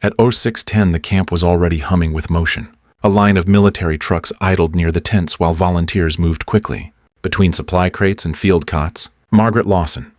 At 06:10, the camp was already humming with motion. A line of military trucks idled near the tents while volunteers moved quickly. Between supply crates and field cots, Margaret Lawson,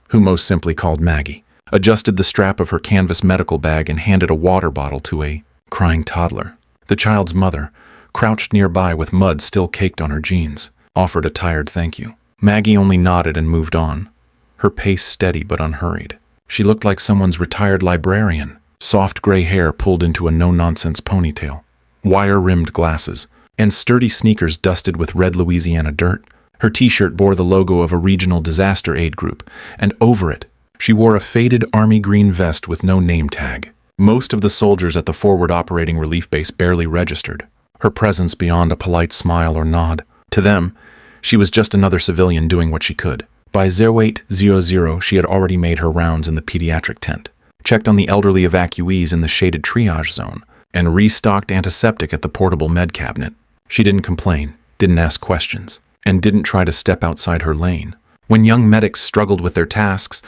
who most simply called Maggie, adjusted the strap of her canvas medical bag and handed a water bottle to a crying toddler. The child's mother, crouched nearby with mud still caked on her jeans, offered a tired thank you. Maggie only nodded and moved on, her pace steady but unhurried. She looked like someone's retired librarian, soft gray hair pulled into a no-nonsense ponytail, wire-rimmed glasses, and sturdy sneakers dusted with red Louisiana dirt. Her t-shirt bore the logo of a regional disaster aid group, and over it, she wore a faded army green vest with no name tag. Most of the soldiers at the forward operating relief base barely registered, her presence beyond a polite smile or nod. To them, she was just another civilian doing what she could. By 0800, she had already made her rounds in the pediatric tent, checked on the elderly evacuees in the shaded triage zone, and restocked antiseptic at the portable med cabinet. She didn't complain, didn't ask questions, and didn't try to step outside her lane. When young medics struggled with their tasks,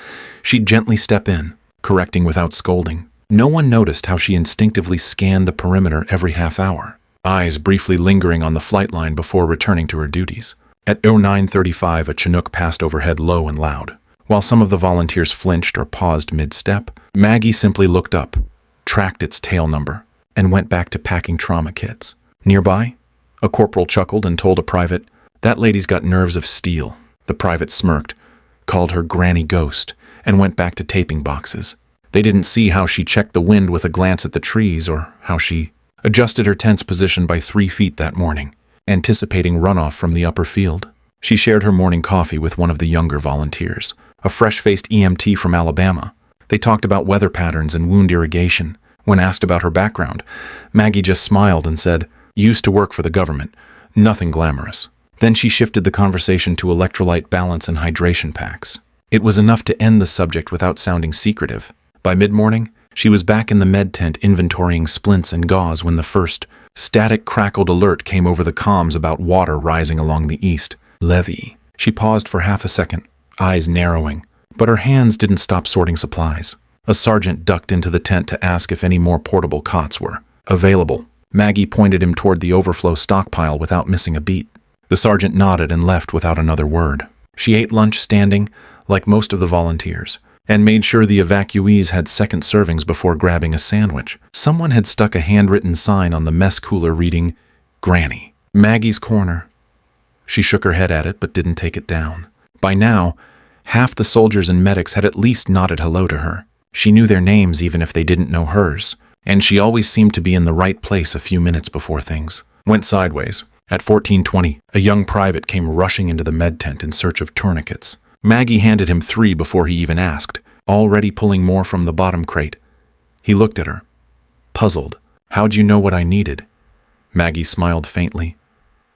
she'd gently step in, correcting without scolding. No one noticed how she instinctively scanned the perimeter every half hour, eyes briefly lingering on the flight line before returning to her duties. At 09:35, a Chinook passed overhead low and loud. While some of the volunteers flinched or paused mid-step, Maggie simply looked up, tracked its tail number, and went back to packing trauma kits. Nearby, a corporal chuckled and told a private, "That lady's got nerves of steel." The private smirked, called her Granny Ghost, and went back to taping boxes. They didn't see how she checked the wind with a glance at the trees or how she adjusted her tent's position by 3 feet that morning, anticipating runoff from the upper field. She shared her morning coffee with one of the younger volunteers, a fresh-faced EMT from Alabama. They talked about weather patterns and wound irrigation. When asked about her background, Maggie just smiled and said, "Used to work for the government. Nothing glamorous." Then she shifted the conversation to electrolyte balance and hydration packs. It was enough to end the subject without sounding secretive. By mid-morning, she was back in the med tent inventorying splints and gauze when the first static crackled alert came over the comms about water rising along the east levee. She paused for half a second, eyes narrowing, but her hands didn't stop sorting supplies. A sergeant ducked into the tent to ask if any more portable cots were available. Maggie pointed him toward the overflow stockpile without missing a beat. The sergeant nodded and left without another word. She ate lunch standing, like most of the volunteers, and made sure the evacuees had second servings before grabbing a sandwich. Someone had stuck a handwritten sign on the mess cooler reading, "Granny, Maggie's Corner." She shook her head at it but didn't take it down. By now, half the soldiers and medics had at least nodded hello to her. She knew their names even if they didn't know hers, and she always seemed to be in the right place a few minutes before things went sideways. At 14:20, a young private came rushing into the med tent in search of tourniquets. Maggie handed him 3 before he even asked, already pulling more from the bottom crate. He looked at her, puzzled. "How'd you know what I needed?" Maggie smiled faintly.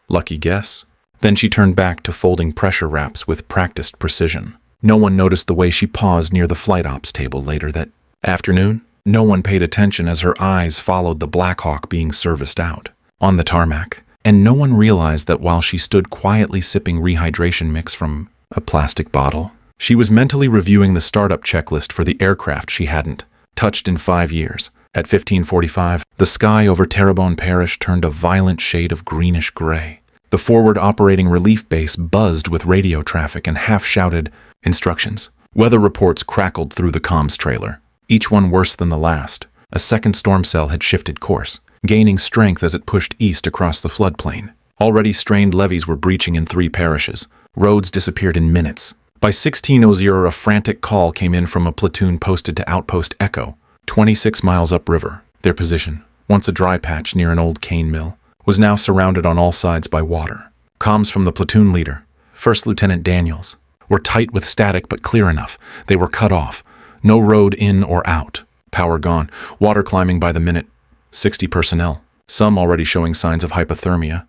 "Lucky guess." Then she turned back to folding pressure wraps with practiced precision. No one noticed the way she paused near the flight ops table later that afternoon. No one paid attention as her eyes followed the Black Hawk being serviced out on the tarmac. And no one realized that while she stood quietly sipping rehydration mix from a plastic bottle, she was mentally reviewing the startup checklist for the aircraft she hadn't touched in 5 years. At 15:45, the sky over Terrebonne Parish turned a violent shade of greenish gray. The forward operating relief base buzzed with radio traffic and half-shouted instructions. Weather reports crackled through the comms trailer, each one worse than the last. A second storm cell had shifted course, gaining strength as it pushed east across the floodplain. Already strained levees were breaching in 3 parishes. Roads disappeared in minutes. By 16:00, a frantic call came in from a platoon posted to Outpost Echo, 26 miles upriver. Their position, once a dry patch near an old cane mill, was now surrounded on all sides by water. Comms from the platoon leader, First Lieutenant Daniels, were tight with static but clear enough. They were cut off. No road in or out. Power gone. Water climbing by the minute. 60 personnel, some already showing signs of hypothermia.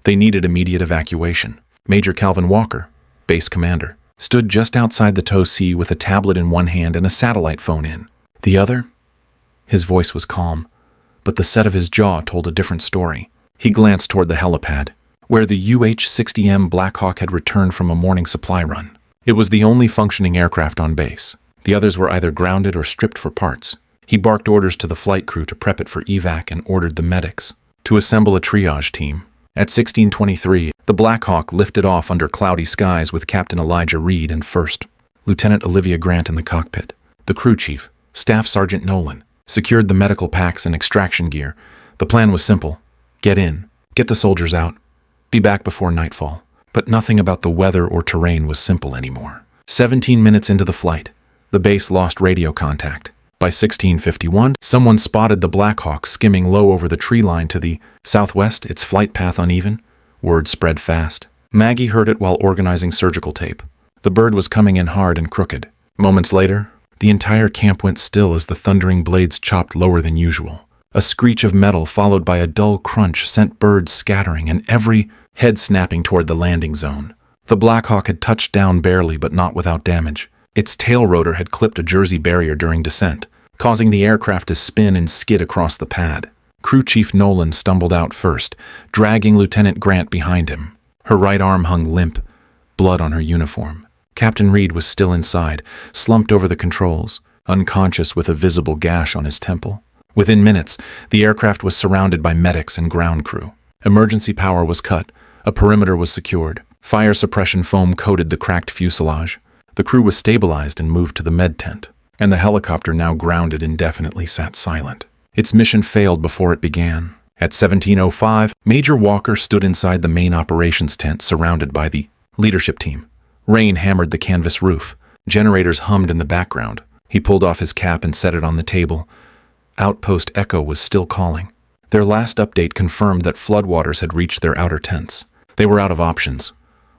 They needed immediate evacuation. Major Calvin Walker, base commander, stood just outside the tow sea with a tablet in one hand and a satellite phone in the other. His voice was calm, but the set of his jaw told a different story. He glanced toward the helipad, where the UH-60M Black Hawk had returned from a morning supply run. It was the only functioning aircraft on base. The others were either grounded or stripped for parts. He barked orders to the flight crew to prep it for evac and ordered the medics to assemble a triage team. At 16:23, the Black Hawk lifted off under cloudy skies with Captain Elijah Reed and First Lieutenant Olivia Grant in the cockpit. The crew chief, Staff Sergeant Nolan, secured the medical packs and extraction gear. The plan was simple: get in, get the soldiers out, be back before nightfall. But nothing about the weather or terrain was simple anymore. 17 minutes into the flight, the base lost radio contact. By 16:51, someone spotted the Black Hawk skimming low over the tree line to the southwest, its flight path uneven. Word spread fast. Maggie heard it while organizing surgical tape. The bird was coming in hard and crooked. Moments later, the entire camp went still as the thundering blades chopped lower than usual. A screech of metal followed by a dull crunch sent birds scattering and every head snapping toward the landing zone. The Black Hawk had touched down barely but not without damage. Its tail rotor had clipped a Jersey barrier during descent, causing the aircraft to spin and skid across the pad. Crew Chief Nolan stumbled out first, dragging Lieutenant Grant behind him. Her right arm hung limp, blood on her uniform. Captain Reed was still inside, slumped over the controls, unconscious with a visible gash on his temple. Within minutes, the aircraft was surrounded by medics and ground crew. Emergency power was cut. A perimeter was secured. Fire suppression foam coated the cracked fuselage. The crew was stabilized and moved to the med tent, and the helicopter, now grounded indefinitely, sat silent. Its mission failed before it began. At 17:05, Major Walker stood inside the main operations tent surrounded by the leadership team. Rain hammered the canvas roof. Generators hummed in the background. He pulled off his cap and set it on the table. Outpost Echo was still calling. Their last update confirmed that floodwaters had reached their outer tents. They were out of options.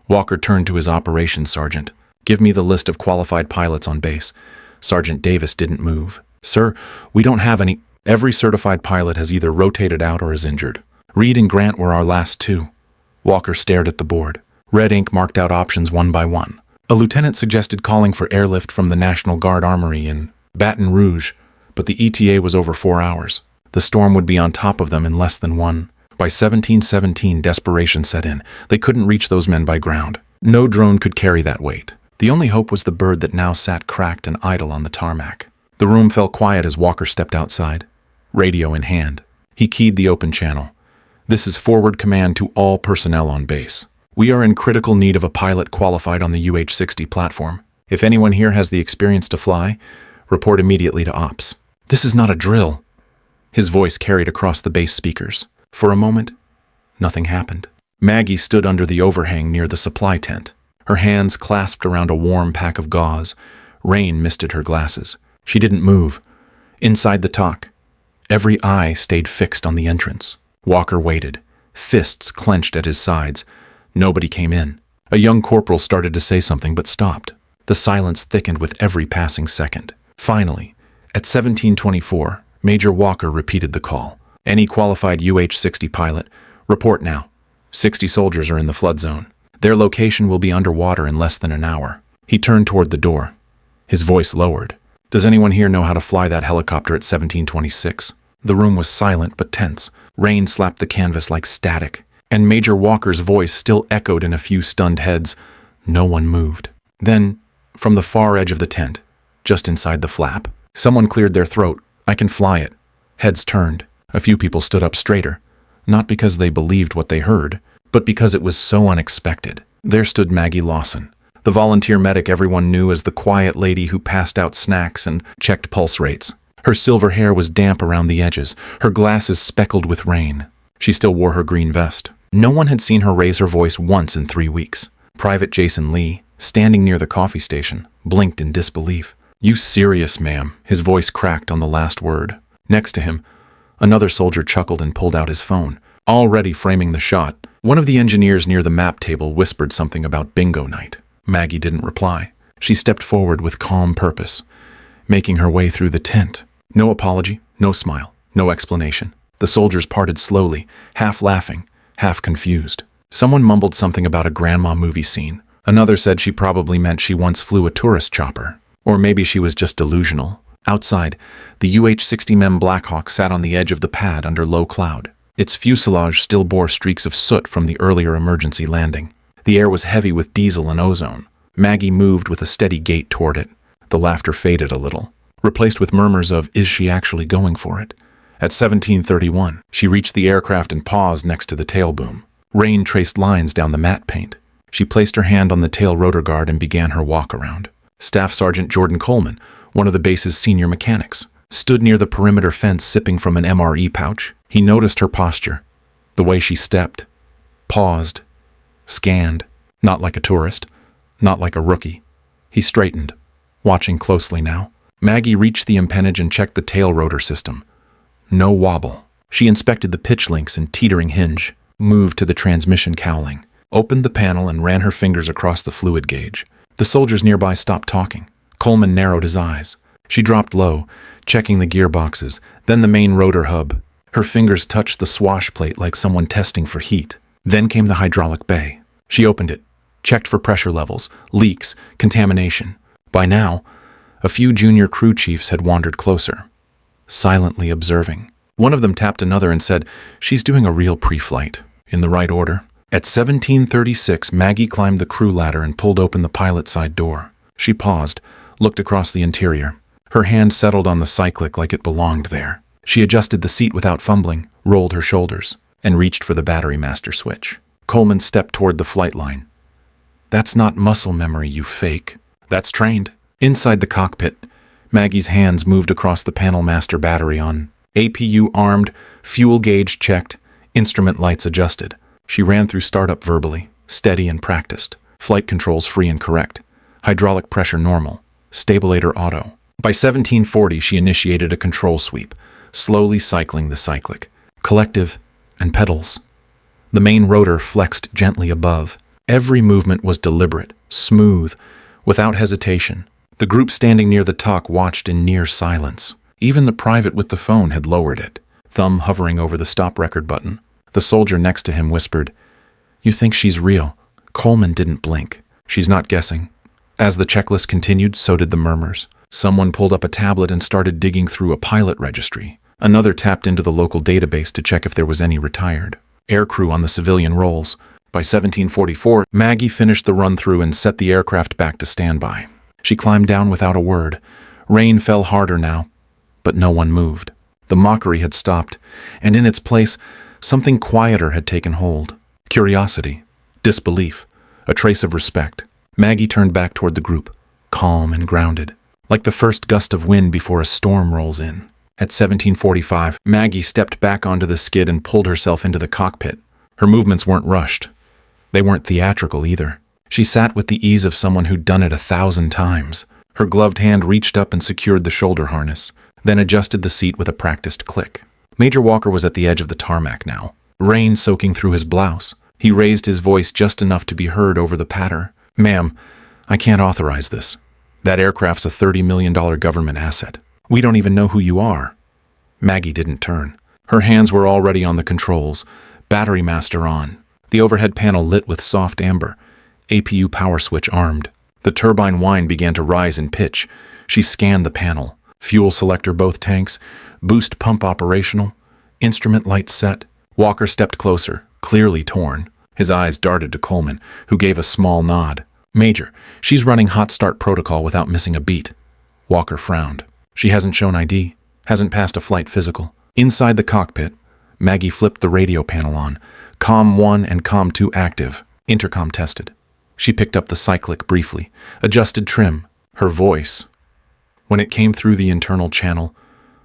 Walker turned to his operations sergeant. "Give me the list of qualified pilots on base." Sergeant Davis didn't move. "Sir, we don't have any. Every certified pilot has either rotated out or is injured. Reed and Grant were our last two." Walker stared at the board. Red ink marked out options one by one. A lieutenant suggested calling for airlift from the National Guard Armory in Baton Rouge, but the ETA was over 4 hours. The storm would be on top of them in less than one. By 17:17, desperation set in. They couldn't reach those men by ground. No drone could carry that weight. The only hope was the bird that now sat cracked and idle on the tarmac. The room fell quiet as Walker stepped outside, radio in hand. He keyed the open channel. "This is forward command to all personnel on base. We are in critical need of a pilot qualified on the UH-60 platform. If anyone here has the experience to fly, report immediately to ops." "This is not a drill." His voice carried across the base speakers. For a moment, nothing happened. Maggie stood under the overhang near the supply tent, her hands clasped around a warm pack of gauze. Rain misted her glasses. She didn't move. Inside the TOC, every eye stayed fixed on the entrance. Walker waited, fists clenched at his sides. Nobody came in. A young corporal started to say something but stopped. The silence thickened with every passing second. Finally, at 17:24, Major Walker repeated the call. "Any qualified UH-60 pilot, report now. 60 soldiers are in the flood zone. Their location will be underwater in less than an hour." He turned toward the door. His voice lowered. "Does anyone here know how to fly that helicopter at 17:26? The room was silent but tense. Rain slapped the canvas like static, and Major Walker's voice still echoed in a few stunned heads. No one moved. Then, from the far edge of the tent, just inside the flap, someone cleared their throat. "I can fly it." Heads turned. A few people stood up straighter, not because they believed what they heard, but because it was so unexpected. There stood Maggie Lawson, the volunteer medic everyone knew as the quiet lady who passed out snacks and checked pulse rates. Her silver hair was damp around the edges, her glasses speckled with rain. She still wore her green vest. No one had seen her raise her voice once in 3 weeks. Private Jason Lee, standing near the coffee station, blinked in disbelief. "You serious, ma'am?" His voice cracked on the last word. Next to him, another soldier chuckled and pulled out his phone, already framing the shot. One of the engineers near the map table whispered something about bingo night. Maggie didn't reply. She stepped forward with calm purpose, making her way through the tent. No apology, no smile, no explanation. The soldiers parted slowly, half laughing, half confused. Someone mumbled something about a grandma movie scene. Another said she probably meant she once flew a tourist chopper. Or maybe she was just delusional. Outside, the UH-60 MEM Blackhawk sat on the edge of the pad under low cloud. Its fuselage still bore streaks of soot from the earlier emergency landing. The air was heavy with diesel and ozone. Maggie moved with a steady gait toward it. The laughter faded a little. replaced with murmurs of, "Is she actually going for it?" At 17:31, she reached the aircraft and paused next to the tail boom. Rain traced lines down the matte paint. She placed her hand on the tail rotor guard and began her walk around. Staff Sergeant Jordan Coleman, one of the base's senior mechanics, stood near the perimeter fence sipping from an MRE pouch. He noticed her posture, the way she stepped, paused, scanned, not like a tourist, not like a rookie. He straightened, watching closely now. Maggie reached the empennage and checked the tail rotor system. No wobble. She inspected the pitch links and teetering hinge, moved to the transmission cowling, opened the panel and ran her fingers across the fluid gauge. The soldiers nearby stopped talking. Coleman narrowed his eyes. She dropped low, checking the gearboxes, then the main rotor hub. Her fingers touched the swash plate like someone testing for heat. Then came the hydraulic bay. She opened it, checked for pressure levels, leaks, contamination. By now, a few junior crew chiefs had wandered closer, silently observing. One of them tapped another and said, "She's doing a real pre-flight, in the right order." At 17:36, Maggie climbed the crew ladder and pulled open the pilot side door. She paused, looked across the interior. Her hand settled on the cyclic like it belonged there. She adjusted the seat without fumbling, rolled her shoulders, and reached for the battery master switch. Coleman stepped toward the flight line. "That's not muscle memory, you fake. That's trained." Inside the cockpit, Maggie's hands moved across the panel master battery on. APU armed, fuel gauge checked, instrument lights adjusted. She ran through startup verbally, steady and practiced. Flight controls free and correct. Hydraulic pressure normal. Stabilator auto. By 1740, she initiated a control sweep, slowly cycling the cyclic. Collective and pedals. The main rotor flexed gently above. Every movement was deliberate, smooth, without hesitation. The group standing near the TOC watched in near silence. Even the private with the phone had lowered it, thumb hovering over the stop record button. The soldier next to him whispered, "You think she's real?" Coleman didn't blink. "She's not guessing." As the checklist continued, so did the murmurs. Someone pulled up a tablet and started digging through a pilot registry. Another tapped into the local database to check if there was any retired aircrew on the civilian rolls. By 1744, Maggie finished the run-through and set the aircraft back to standby. She climbed down without a word. Rain fell harder now, but no one moved. The mockery had stopped, and in its place, something quieter had taken hold. Curiosity, disbelief, a trace of respect. Maggie turned back toward the group, calm and grounded, like the first gust of wind before a storm rolls in. At 1745, Maggie stepped back onto the skid and pulled herself into the cockpit. Her movements weren't rushed. They weren't theatrical either. She sat with the ease of someone who'd done it 1,000 times. Her gloved hand reached up and secured the shoulder harness, then adjusted the seat with a practiced click. Major Walker was at the edge of the tarmac now, rain soaking through his blouse. He raised his voice just enough to be heard over the patter. "Ma'am, I can't authorize this. That aircraft's a $30 million government asset. We don't even know who you are." Maggie didn't turn. Her hands were already on the controls, battery master on. The overhead panel lit with soft amber, APU power switch armed. The turbine whine began to rise in pitch. She scanned the panel. Fuel selector both tanks, boost pump operational, instrument lights set. Walker stepped closer, clearly torn. His eyes darted to Coleman, who gave a small nod. "Major, she's running hot start protocol without missing a beat." Walker frowned. "She hasn't shown ID, hasn't passed a flight physical." Inside the cockpit, Maggie flipped the radio panel on. COM 1 and COM 2 active. Intercom tested. She picked up the cyclic briefly, adjusted trim. Her voice, when it came through the internal channel,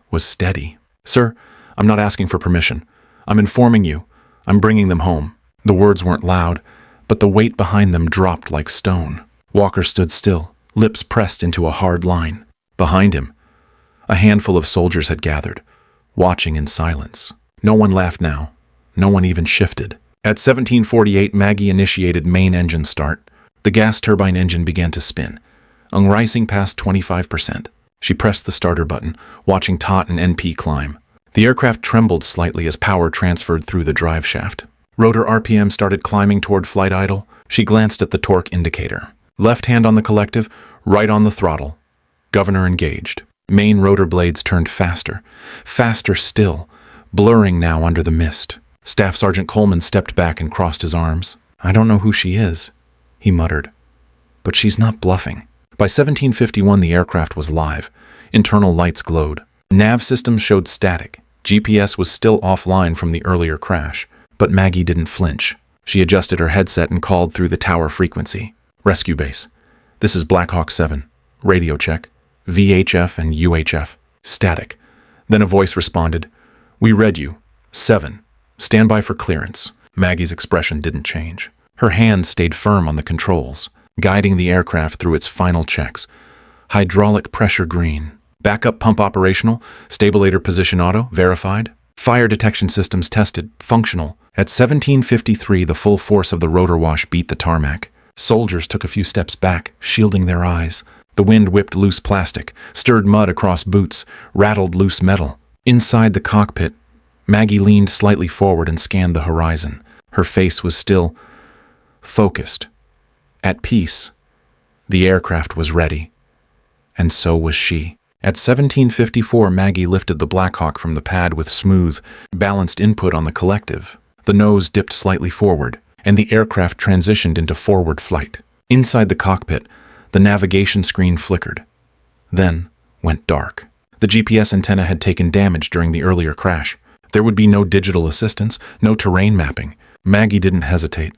was steady. "Sir, I'm not asking for permission. I'm informing you. I'm bringing them home." The words weren't loud, but the weight behind them dropped like stone. Walker stood still, lips pressed into a hard line. Behind him, a handful of soldiers had gathered, watching in silence. No one laughed now. No one even shifted. At 1748, Maggie initiated main engine start. The gas turbine engine began to spin, unrising past 25%. She pressed the starter button, watching TOT and NP climb. The aircraft trembled slightly as power transferred through the drive shaft. Rotor RPM started climbing toward flight idle. She glanced at the torque indicator. Left hand on the collective, right on the throttle. Governor engaged. Main rotor blades turned faster. Faster still, blurring now under the mist. Staff Sergeant Coleman stepped back and crossed his arms. "I don't know who she is," he muttered. "But she's not bluffing." By 1751, the aircraft was live. Internal lights glowed. Nav systems showed static. GPS was still offline from the earlier crash, but Maggie didn't flinch. She adjusted her headset and called through the tower frequency. Rescue base. This is Black Hawk 7. Radio check. VHF and UHF. Static. Then a voice responded. We read you. 7. Stand by for clearance. Maggie's expression didn't change. Her hands stayed firm on the controls, guiding the aircraft through its final checks. Hydraulic pressure green. Backup pump operational. Stabilator position auto. Verified. Fire detection systems tested. Functional. At 17:53, the full force of the rotor wash beat the tarmac. Soldiers took a few steps back, shielding their eyes. The wind whipped loose plastic, stirred mud across boots, rattled loose metal. Inside the cockpit, Maggie leaned slightly forward and scanned the horizon. Her face was still focused, at peace. The aircraft was ready, and so was she. At 17:54, Maggie lifted the Black Hawk from the pad with smooth, balanced input on the collective. The nose dipped slightly forward, and the aircraft transitioned into forward flight. Inside the cockpit, the navigation screen flickered, then went dark. The GPS antenna had taken damage during the earlier crash. There would be no digital assistance, no terrain mapping. Maggie didn't hesitate.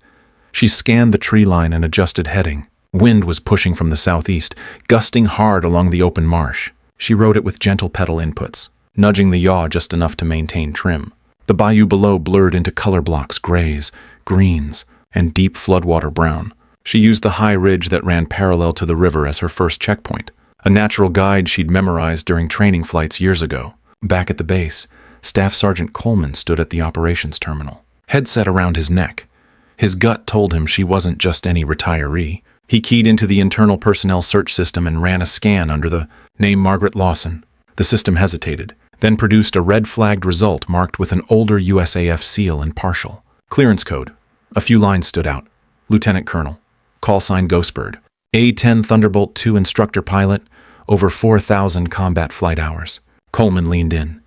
She scanned the tree line and adjusted heading. Wind was pushing from the southeast, gusting hard along the open marsh. She rode it with gentle pedal inputs, nudging the yaw just enough to maintain trim. The bayou below blurred into color blocks, grays, greens, and deep floodwater brown. She used the high ridge that ran parallel to the river as her first checkpoint, a natural guide she'd memorized during training flights years ago. Back at the base, Staff Sergeant Coleman stood at the operations terminal, headset around his neck. His gut told him she wasn't just any retiree. He keyed into the internal personnel search system and ran a scan under the name Margaret Lawson. The system hesitated, then produced a red-flagged result marked with an older USAF seal and partial. Clearance code. A few lines stood out. Lieutenant Colonel. Call sign Ghostbird. A-10 Thunderbolt 2 instructor pilot. Over 4,000 combat flight hours. Coleman leaned in.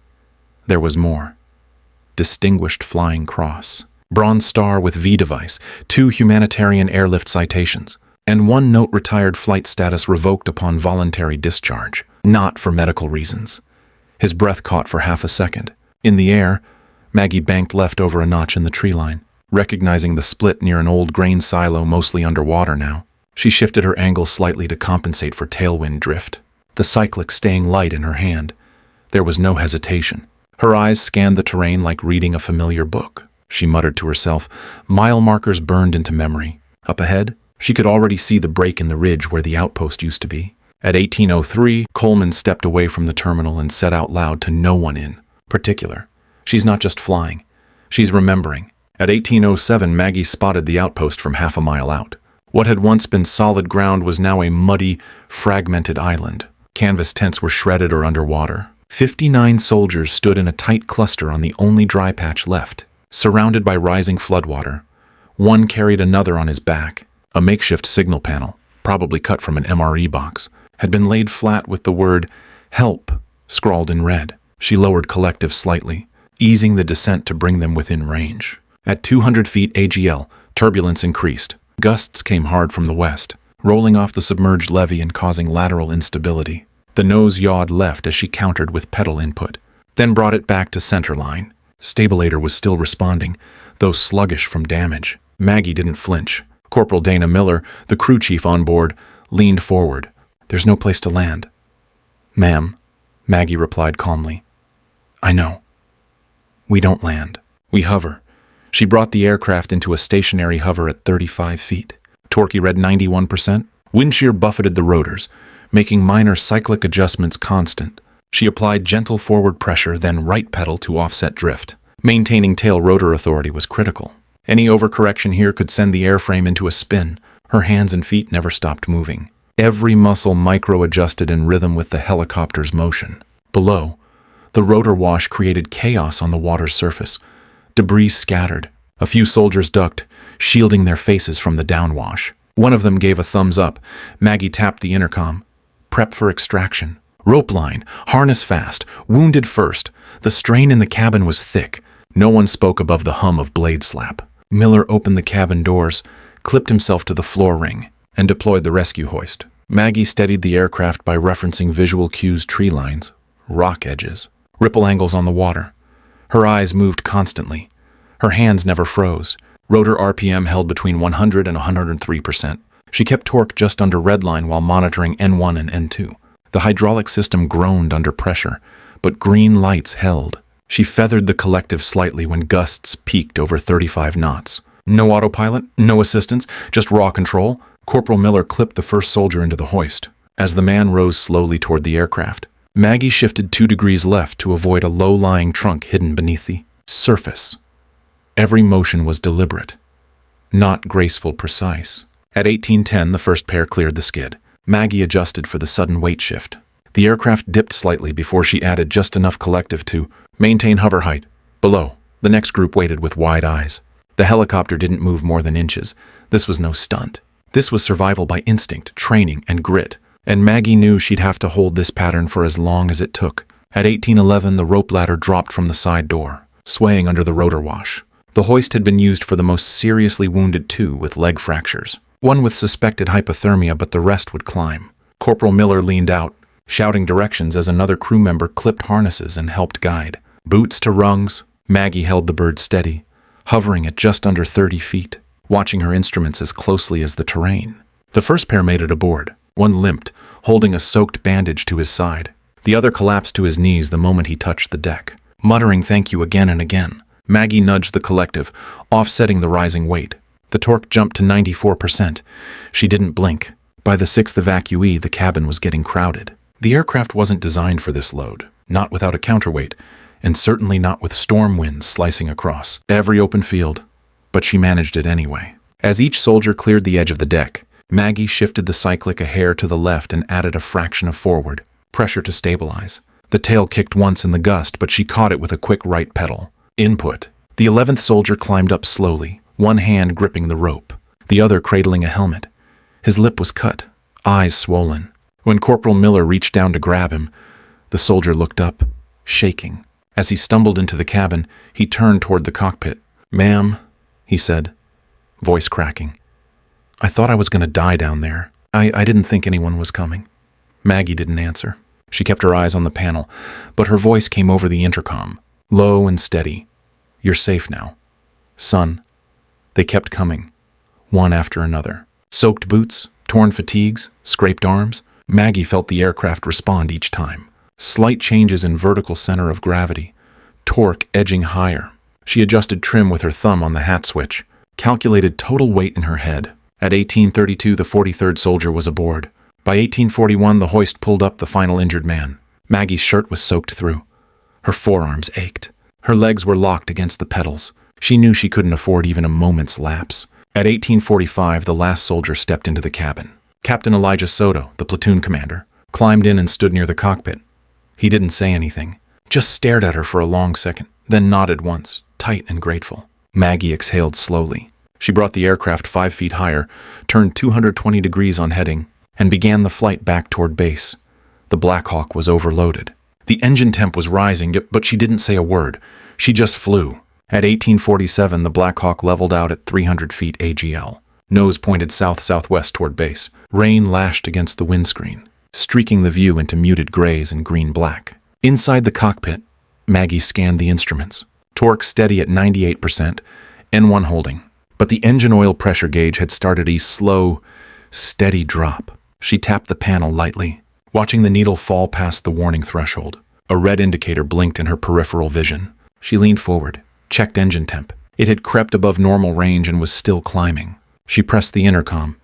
There was more. Distinguished Flying Cross. Bronze Star with V device. 2 humanitarian airlift citations. And 1 note retired flight status revoked upon voluntary discharge. Not for medical reasons. His breath caught for half a second. In the air, Maggie banked left over a notch in the tree line, recognizing the split near an old grain silo mostly underwater now. She shifted her angle slightly to compensate for tailwind drift, the cyclic staying light in her hand. There was no hesitation. Her eyes scanned the terrain like reading a familiar book. She muttered to herself. Mile markers burned into memory. Up ahead, she could already see the break in the ridge where the outpost used to be. At 18:03, Coleman stepped away from the terminal and said out loud to no one in particular, "She's not just flying. She's remembering." At 18:07, Maggie spotted the outpost from half a mile out. What had once been solid ground was now a muddy, fragmented island. Canvas tents were shredded or underwater. 59 soldiers stood in a tight cluster on the only dry patch left, surrounded by rising floodwater. One carried another on his back. A makeshift signal panel, probably cut from an MRE box, had been laid flat with the word "Help" scrawled in red. She lowered collective slightly, easing the descent to bring them within range. At 200 feet AGL, turbulence increased. Gusts came hard from the west, rolling off the submerged levee and causing lateral instability. The nose yawed left as she countered with pedal input, then brought it back to center line. Stabilator was still responding, though sluggish from damage. Maggie didn't flinch. Corporal Dana Miller, the crew chief on board, leaned forward. "There's no place to land." "Ma'am," Maggie replied calmly. "I know. We don't land. We hover." She brought the aircraft into a stationary hover at 35 feet. Torque read 91%. Wind shear buffeted the rotors, making minor cyclic adjustments constant. She applied gentle forward pressure, then right pedal to offset drift. Maintaining tail rotor authority was critical. Any overcorrection here could send the airframe into a spin. Her hands and feet never stopped moving. Every muscle micro-adjusted in rhythm with the helicopter's motion. Below, the rotor wash created chaos on the water's surface. Debris scattered. A few soldiers ducked, shielding their faces from the downwash. One of them gave a thumbs up. Maggie tapped the intercom. "Prep for extraction. Rope line. Harness fast. Wounded first." The strain in the cabin was thick. No one spoke above the hum of blade slap. Miller opened the cabin doors, clipped himself to the floor ring, and deployed the rescue hoist. Maggie steadied the aircraft by referencing visual cues: tree lines, rock edges, ripple angles on the water. Her eyes moved constantly. Her hands never froze. Rotor RPM held between 100 and 103%. She kept torque just under redline while monitoring N1 and N2. The hydraulic system groaned under pressure, but green lights held. She feathered the collective slightly when gusts peaked over 35 knots. No autopilot, no assistance, just raw control. Corporal Miller clipped the first soldier into the hoist. As the man rose slowly toward the aircraft, Maggie shifted 2 degrees left to avoid a low-lying trunk hidden beneath the surface. Every motion was deliberate, not graceful, precise. At 1810, the first pair cleared the skid. Maggie adjusted for the sudden weight shift. The aircraft dipped slightly before she added just enough collective to maintain hover height. Below, the next group waited with wide eyes. The helicopter didn't move more than inches. This was no stunt. This was survival by instinct, training, and grit. And Maggie knew she'd have to hold this pattern for as long as it took. At 1811, the rope ladder dropped from the side door, swaying under the rotor wash. The hoist had been used for the most seriously wounded 2 with leg fractures. One with suspected hypothermia, but the rest would climb. Corporal Miller leaned out, shouting directions as another crew member clipped harnesses and helped guide. Boots to rungs, Maggie held the bird steady, hovering at just under 30 feet, watching her instruments as closely as the terrain. The first pair made it aboard. One limped, holding a soaked bandage to his side. The other collapsed to his knees the moment he touched the deck. Muttering thank you again and again, Maggie nudged the collective, offsetting the rising weight. The torque jumped to 94%. She didn't blink. By the 6th evacuee, the cabin was getting crowded. The aircraft wasn't designed for this load, not without a counterweight, and certainly not with storm winds slicing across every open field. But she managed it anyway. As each soldier cleared the edge of the deck, Maggie shifted the cyclic a hair to the left and added a fraction of forward, pressure to stabilize. The tail kicked once in the gust, but she caught it with a quick right pedal. Input. The 11th soldier climbed up slowly, one hand gripping the rope, the other cradling a helmet. His lip was cut, eyes swollen. When Corporal Miller reached down to grab him, the soldier looked up, shaking. As he stumbled into the cabin, he turned toward the cockpit. "Ma'am," he said, voice cracking. "I thought I was going to die down there. I didn't think anyone was coming." Maggie didn't answer. She kept her eyes on the panel, but her voice came over the intercom, low and steady. "You're safe now, son." They kept coming, one after another. Soaked boots, torn fatigues, scraped arms. Maggie felt the aircraft respond each time. Slight changes in vertical center of gravity, torque edging higher. She adjusted trim with her thumb on the hat switch, calculated total weight in her head. At 1832, the 43rd soldier was aboard. By 1841, the hoist pulled up the final injured man. Maggie's shirt was soaked through. Her forearms ached. Her legs were locked against the pedals. She knew she couldn't afford even a moment's lapse. At 1845, the last soldier stepped into the cabin. Captain Elijah Soto, the platoon commander, climbed in and stood near the cockpit. He didn't say anything, just stared at her for a long second, then nodded once, tight and grateful. Maggie exhaled slowly. She brought the aircraft 5 feet higher, turned 220 degrees on heading, and began the flight back toward base. The Black Hawk was overloaded. The engine temp was rising, but she didn't say a word. She just flew. At 1847, the Black Hawk leveled out at 300 feet AGL. Nose pointed south-southwest toward base. Rain lashed against the windscreen, streaking the view into muted grays and green-black. Inside the cockpit, Maggie scanned the instruments. Torque steady at 98%, N1 holding. But the engine oil pressure gauge had started a slow, steady drop. She tapped the panel lightly, watching the needle fall past the warning threshold. A red indicator blinked in her peripheral vision. She leaned forward, checked engine temp. It had crept above normal range and was still climbing. She pressed the intercom.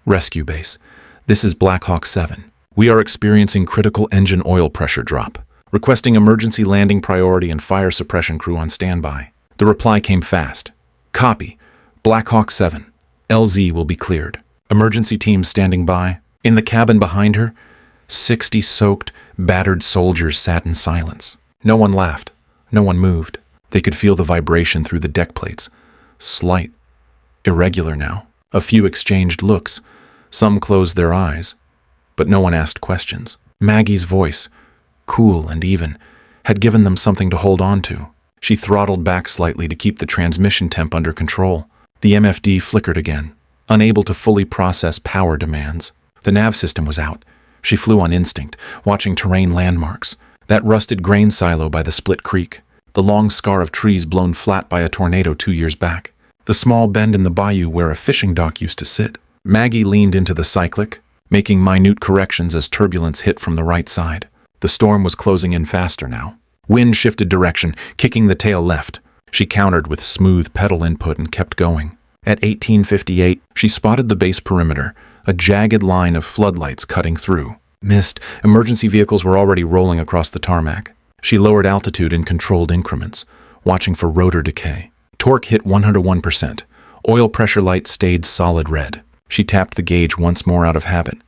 "Rescue base. This is Black Hawk 7. We are experiencing critical engine oil pressure drop. Requesting emergency landing priority and fire suppression crew on standby." The reply came fast. "Copy. Black Hawk 7. LZ will be cleared. Emergency teams standing by." In the cabin behind her, 60 soaked, battered soldiers sat in silence. No one laughed. No one moved. They could feel the vibration through the deck plates. Slight. Irregular now. A few exchanged looks. Some closed their eyes. But no one asked questions. Maggie's voice, cool and even, had given them something to hold on to. She throttled back slightly to keep the transmission temp under control. The MFD flickered again, unable to fully process power demands. The nav system was out. She flew on instinct, watching terrain landmarks. That rusted grain silo by the split creek. The long scar of trees blown flat by a tornado 2 years back. The small bend in the bayou where a fishing dock used to sit. Maggie leaned into the cyclic, making minute corrections as turbulence hit from the right side. The storm was closing in faster now. Wind shifted direction, kicking the tail left. She countered with smooth pedal input and kept going. At 1858, she spotted the base perimeter, a jagged line of floodlights cutting through. Missed. Emergency vehicles were already rolling across the tarmac. She lowered altitude in controlled increments, watching for rotor decay. Torque hit 101%. Oil pressure light stayed solid red. She tapped the gauge once more out of habit,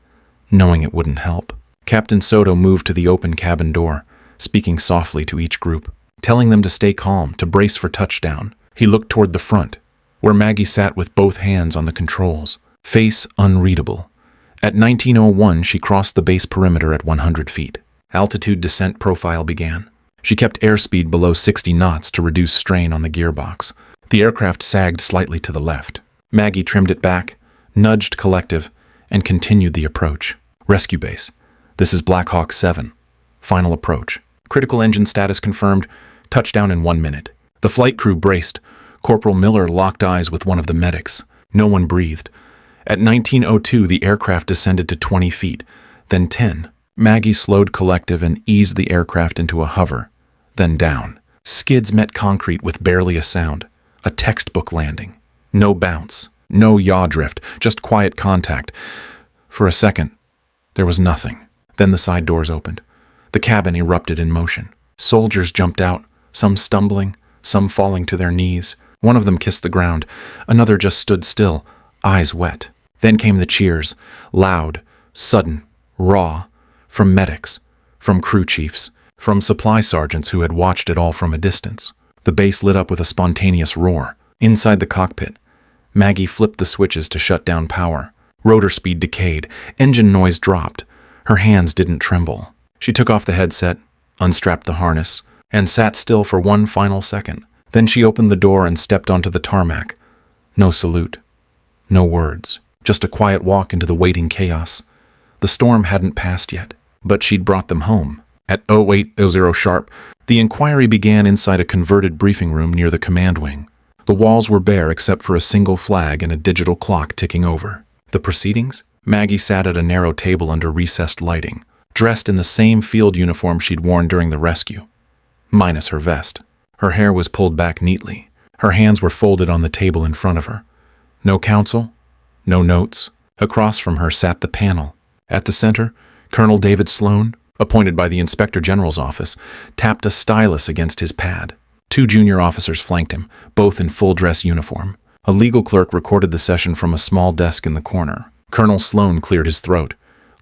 knowing it wouldn't help. Captain Soto moved to the open cabin door, speaking softly to each group, telling them to stay calm, to brace for touchdown. He looked toward the front, where Maggie sat with both hands on the controls, face unreadable. At 1901, she crossed the base perimeter at 100 feet. Altitude descent profile began. She kept airspeed below 60 knots to reduce strain on the gearbox. The aircraft sagged slightly to the left. Maggie trimmed it back, nudged collective, and continued the approach. Rescue base. This is Black Hawk 7. Final approach. Critical engine status confirmed. Touchdown in 1 minute. The flight crew braced. Corporal Miller locked eyes with one of the medics. No one breathed. At 1902, the aircraft descended to 20 feet, then 10. Maggie slowed collective and eased the aircraft into a hover, then down. Skids met concrete with barely a sound. A textbook landing. No bounce. No yaw drift. Just quiet contact. For a second, there was nothing. Then the side doors opened. The cabin erupted in motion. Soldiers jumped out, some stumbling, some falling to their knees. One of them kissed the ground. Another just stood still, eyes wet. Then came the cheers, loud, sudden, raw, from medics, from crew chiefs, from supply sergeants who had watched it all from a distance. The base lit up with a spontaneous roar. Inside the cockpit, Maggie flipped the switches to shut down power. Rotor speed decayed. Engine noise dropped. Her hands didn't tremble. She took off the headset, unstrapped the harness, and sat still for one final second. Then she opened the door and stepped onto the tarmac. No salute. No words. Just a quiet walk into the waiting chaos. The storm hadn't passed yet, but she'd brought them home. At 08:00 sharp, the inquiry began inside a converted briefing room near the command wing. The walls were bare except for a single flag and a digital clock ticking over. The proceedings? Maggie sat at a narrow table under recessed lighting, dressed in the same field uniform she'd worn during the rescue, minus her vest. Her hair was pulled back neatly. Her hands were folded on the table in front of her. No counsel, no notes. Across from her sat the panel. At the center, Colonel David Sloan, appointed by the Inspector General's office, tapped a stylus against his pad. 2 junior officers flanked him, both in full-dress uniform. A legal clerk recorded the session from a small desk in the corner. Colonel Sloan cleared his throat.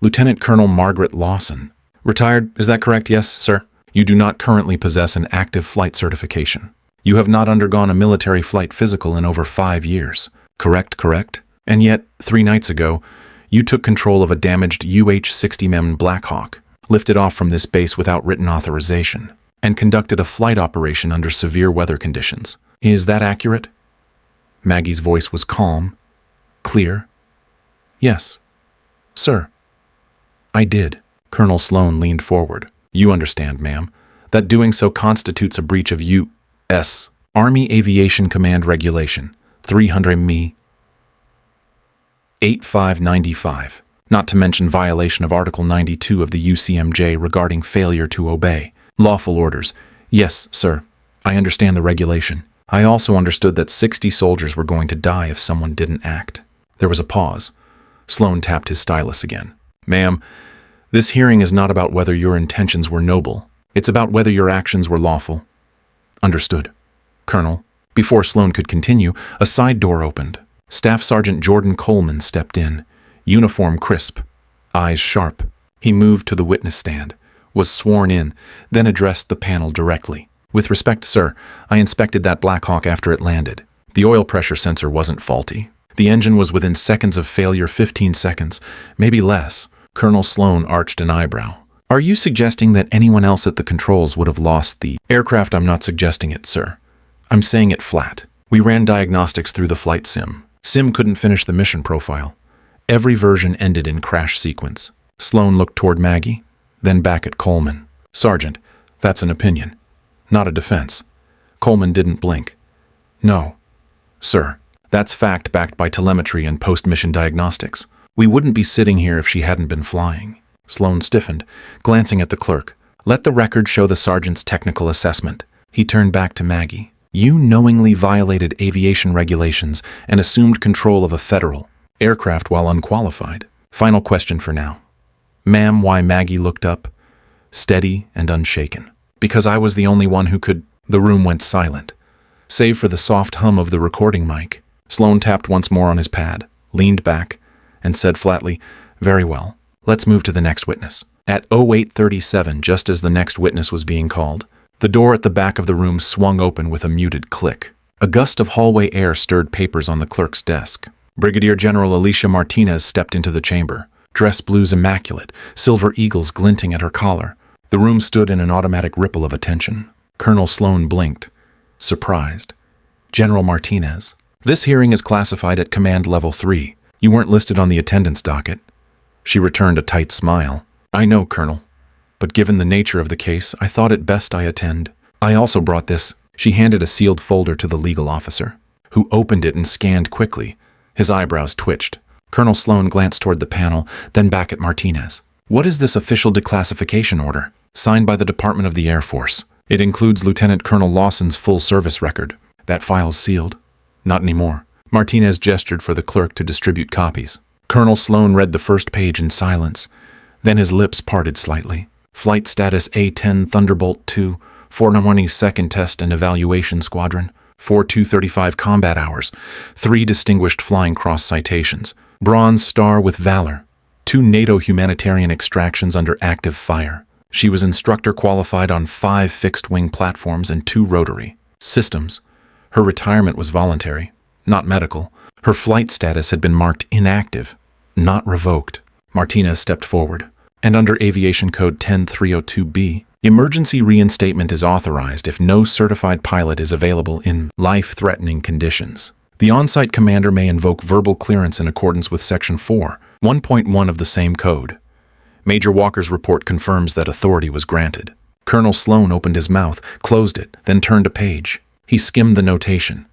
Lieutenant Colonel Margaret Lawson. Retired, is that correct? Yes, sir. You do not currently possess an active flight certification. You have not undergone a military flight physical in over 5 years. Correct. And yet, 3 nights ago, you took control of a damaged UH-60M Black Hawk, lifted off from this base without written authorization, and conducted a flight operation under severe weather conditions. Is that accurate? Maggie's voice was calm, clear. Yes, sir. I did. Colonel Sloan leaned forward. You understand, ma'am, that doing so constitutes a breach of U.S. Army Aviation Command Regulation 300 Me 8595, not to mention violation of Article 92 of the UCMJ regarding failure to obey lawful orders. Yes, sir, I understand the regulation. I also understood that 60 soldiers were going to die if someone didn't act. There was a pause. Sloan tapped his stylus again. Ma'am, this hearing is not about whether your intentions were noble. It's about whether your actions were lawful. Understood. Colonel. Before Sloan could continue, a side door opened. Staff Sergeant Jordan Coleman stepped in, uniform crisp, eyes sharp. He moved to the witness stand, was sworn in, then addressed the panel directly. With respect, sir, I inspected that Black Hawk after it landed. The oil pressure sensor wasn't faulty. The engine was within seconds of failure, 15 seconds, maybe less. Colonel Sloan arched an eyebrow. Are you suggesting that anyone else at the controls would have lost the aircraft? I'm not suggesting it, sir. I'm saying it flat. We ran diagnostics through the flight sim. Sim couldn't finish the mission profile. Every version ended in crash sequence. Sloan looked toward Maggie, then back at Coleman. "Sergeant, that's an opinion, not a defense." Coleman didn't blink. "No, sir. That's fact backed by telemetry and post-mission diagnostics. We wouldn't be sitting here if she hadn't been flying." Sloan stiffened, glancing at the clerk. "Let the record show the sergeant's technical assessment." He turned back to Maggie. "You knowingly violated aviation regulations and assumed control of a federal aircraft while unqualified. Final question for now." "Ma'am," why Maggie looked up, steady and unshaken. "Because I was the only one who could—" The room went silent, save for the soft hum of the recording mic. Sloan tapped once more on his pad, leaned back, and said flatly, "Very well. Let's move to the next witness." At 08:37, just as the next witness was being called, the door at the back of the room swung open with a muted click. A gust of hallway air stirred papers on the clerk's desk. Brigadier General Alicia Martinez stepped into the chamber, dress blues immaculate, silver eagles glinting at her collar. The room stood in an automatic ripple of attention. Colonel Sloan blinked, surprised. "General Martinez, this hearing is classified at Command Level 3. You weren't listed on the attendance docket." She returned a tight smile. "I know, Colonel, but given the nature of the case, I thought it best I attend. I also brought this." She handed a sealed folder to the legal officer, who opened it and scanned quickly. His eyebrows twitched. Colonel Sloan glanced toward the panel, then back at Martinez. "What is this official declassification order?" "Signed by the Department of the Air Force. It includes Lieutenant Colonel Lawson's full service record. That file's sealed." "Not anymore." Martinez gestured for the clerk to distribute copies. Colonel Sloan read the first page in silence. Then his lips parted slightly. "Flight status A-10 Thunderbolt 2, 422nd Test and Evaluation Squadron, 4235 combat hours, 3 distinguished flying cross citations, Bronze Star with Valor, 2 NATO humanitarian extractions under active fire. She was instructor qualified on 5 fixed-wing platforms and 2 rotary systems. Her retirement was voluntary, not medical. Her flight status had been marked inactive, not revoked." Martinez stepped forward. "And under Aviation Code 10302B, emergency reinstatement is authorized if no certified pilot is available in life-threatening conditions. The on-site commander may invoke verbal clearance in accordance with Section 4, 1.1 of the same code." Major Walker's report confirms that authority was granted. Colonel Sloan opened his mouth, closed it, then turned a page. He skimmed the notation.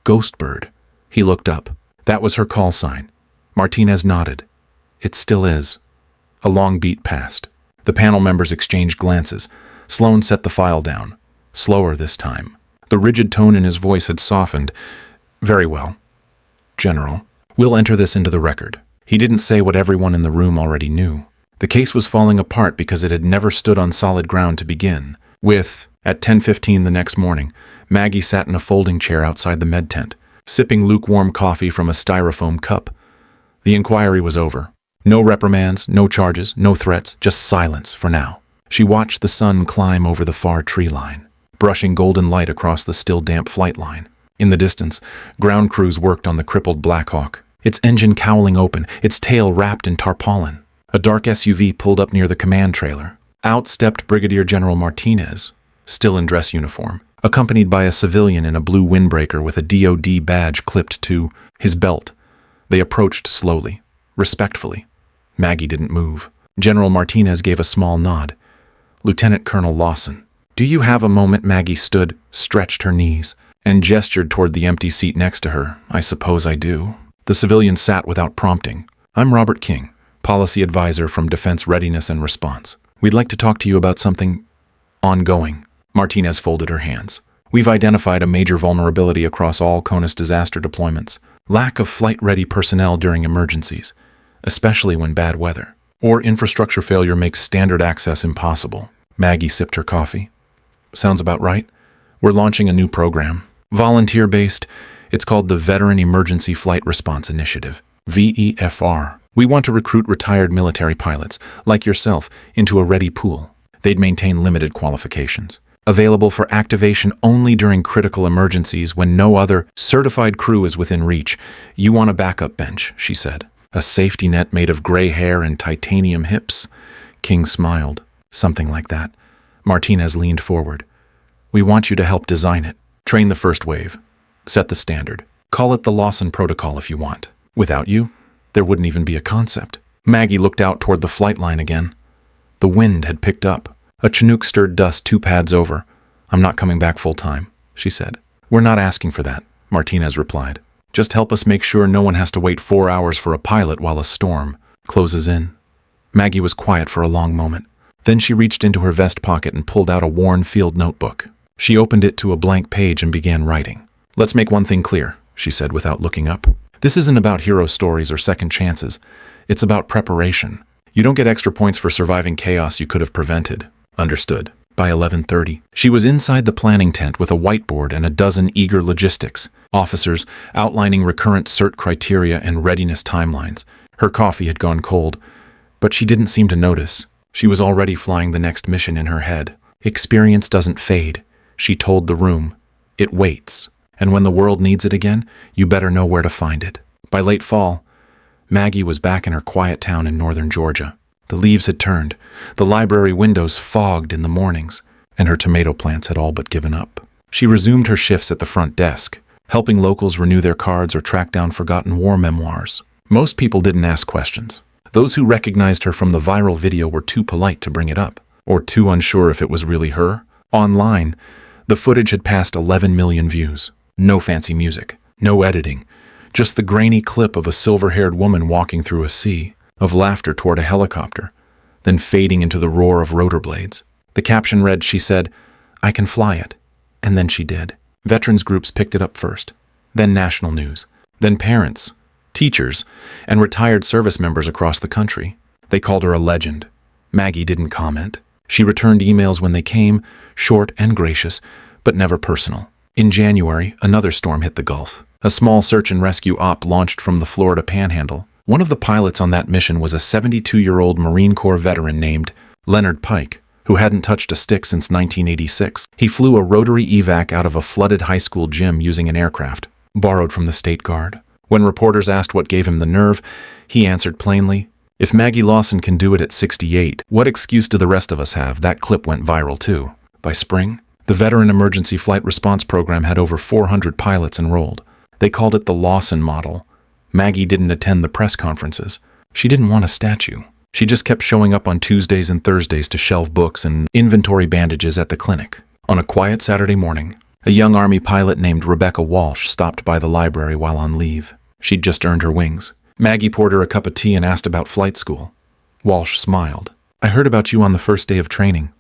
"Ghostbird." He looked up. That was her call sign. Martinez nodded. "It still is." A long beat passed. The panel members exchanged glances. Sloan set the file down. Slower this time. The rigid tone in his voice had softened. "Very well, General. We'll enter this into the record." He didn't say what everyone in the room already knew. The case was falling apart because it had never stood on solid ground to begin. At 10:15 the next morning, Maggie sat in a folding chair outside the med tent, sipping lukewarm coffee from a styrofoam cup. The inquiry was over. No reprimands, no charges, no threats, just silence for now. She watched the sun climb over the far tree line, brushing golden light across the still damp flight line. In the distance, ground crews worked on the crippled Black Hawk, its engine cowling open, its tail wrapped in tarpaulin. A dark SUV pulled up near the command trailer. Out stepped Brigadier General Martinez, still in dress uniform, accompanied by a civilian in a blue windbreaker with a DOD badge clipped to his belt. They approached slowly, respectfully. Maggie didn't move. General Martinez gave a small nod. "Lieutenant Colonel Lawson." "Do you have a moment?" Maggie stood, stretched her knees, and gestured toward the empty seat next to her. "I suppose I do." The civilian sat without prompting. "I'm Robert King, Policy Advisor from Defense Readiness and Response. We'd like to talk to you about something ongoing." Martinez folded her hands. "We've identified a major vulnerability across all CONUS disaster deployments. Lack of flight-ready personnel during emergencies, especially when bad weather or infrastructure failure makes standard access impossible." Maggie sipped her coffee. "Sounds about right. We're launching a new program. Volunteer-based. It's called the Veteran Emergency Flight Response Initiative, VEFR. We want to recruit retired military pilots, like yourself, into a ready pool. They'd maintain limited qualifications. Available for activation only during critical emergencies when no other certified crew is within reach. You want a backup bench," she said. "A safety net made of gray hair and titanium hips." King smiled. "Something like that." Martinez leaned forward. "We want you to help design it. Train the first wave. Set the standard. Call it the Lawson Protocol if you want. Without you, There wouldn't even be a concept. Maggie looked out toward the flight line again. The wind had picked up. A Chinook stirred dust 2 pads over. "I'm not coming back full time," she said. "We're not asking for that," Martinez replied. "Just help us make sure no one has to wait 4 hours for a pilot while a storm closes in." Maggie was quiet for a long moment. Then she reached into her vest pocket and pulled out a worn field notebook. She opened it to a blank page and began writing. "Let's make one thing clear," she said without looking up. "This isn't about hero stories or second chances. It's about preparation. You don't get extra points for surviving chaos you could have prevented." "Understood." By 11:30, she was inside the planning tent with a whiteboard and a dozen eager logistics officers outlining recurrent cert criteria and readiness timelines. Her coffee had gone cold, but she didn't seem to notice. She was already flying the next mission in her head. "Experience doesn't fade," she told the room. "It waits. And when the world needs it again, you better know where to find it." By late fall, Maggie was back in her quiet town in northern Georgia. The leaves had turned, the library windows fogged in the mornings, and her tomato plants had all but given up. She resumed her shifts at the front desk, helping locals renew their cards or track down forgotten war memoirs. Most people didn't ask questions. Those who recognized her from the viral video were too polite to bring it up, or too unsure if it was really her. Online, the footage had passed 11 million views. No fancy music, no editing, just the grainy clip of a silver-haired woman walking through a sea of laughter toward a helicopter, then fading into the roar of rotor blades. The caption read, she said, "I can fly it." And then she did. Veterans groups picked it up first, then national news, then parents, teachers, and retired service members across the country. They called her a legend. Maggie didn't comment. She returned emails when they came, short and gracious, but never personal. In January, another storm hit the Gulf. A small search and rescue op launched from the Florida Panhandle. One of the pilots on that mission was a 72-year-old Marine Corps veteran named Leonard Pike, who hadn't touched a stick since 1986. He flew a rotary evac out of a flooded high school gym using an aircraft, borrowed from the State Guard. When reporters asked what gave him the nerve, he answered plainly, "If Maggie Lawson can do it at 68, what excuse do the rest of us have?" That clip went viral too. By spring, the Veteran Emergency Flight Response Program had over 400 pilots enrolled. They called it the Lawson Model. Maggie didn't attend the press conferences. She didn't want a statue. She just kept showing up on Tuesdays and Thursdays to shelve books and inventory bandages at the clinic. On a quiet Saturday morning, a young Army pilot named Rebecca Walsh stopped by the library while on leave. She'd just earned her wings. Maggie poured her a cup of tea and asked about flight school. Walsh smiled. "I heard about you on the first day of training."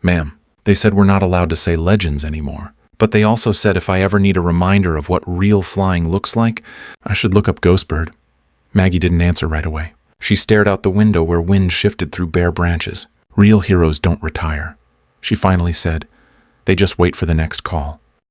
"Ma'am, they said we're not allowed to say legends anymore. But they also said if I ever need a reminder of what real flying looks like, I should look up Ghostbird." Maggie didn't answer right away. She stared out the window where wind shifted through bare branches. "Real heroes don't retire," she finally said. "They just wait for the next call."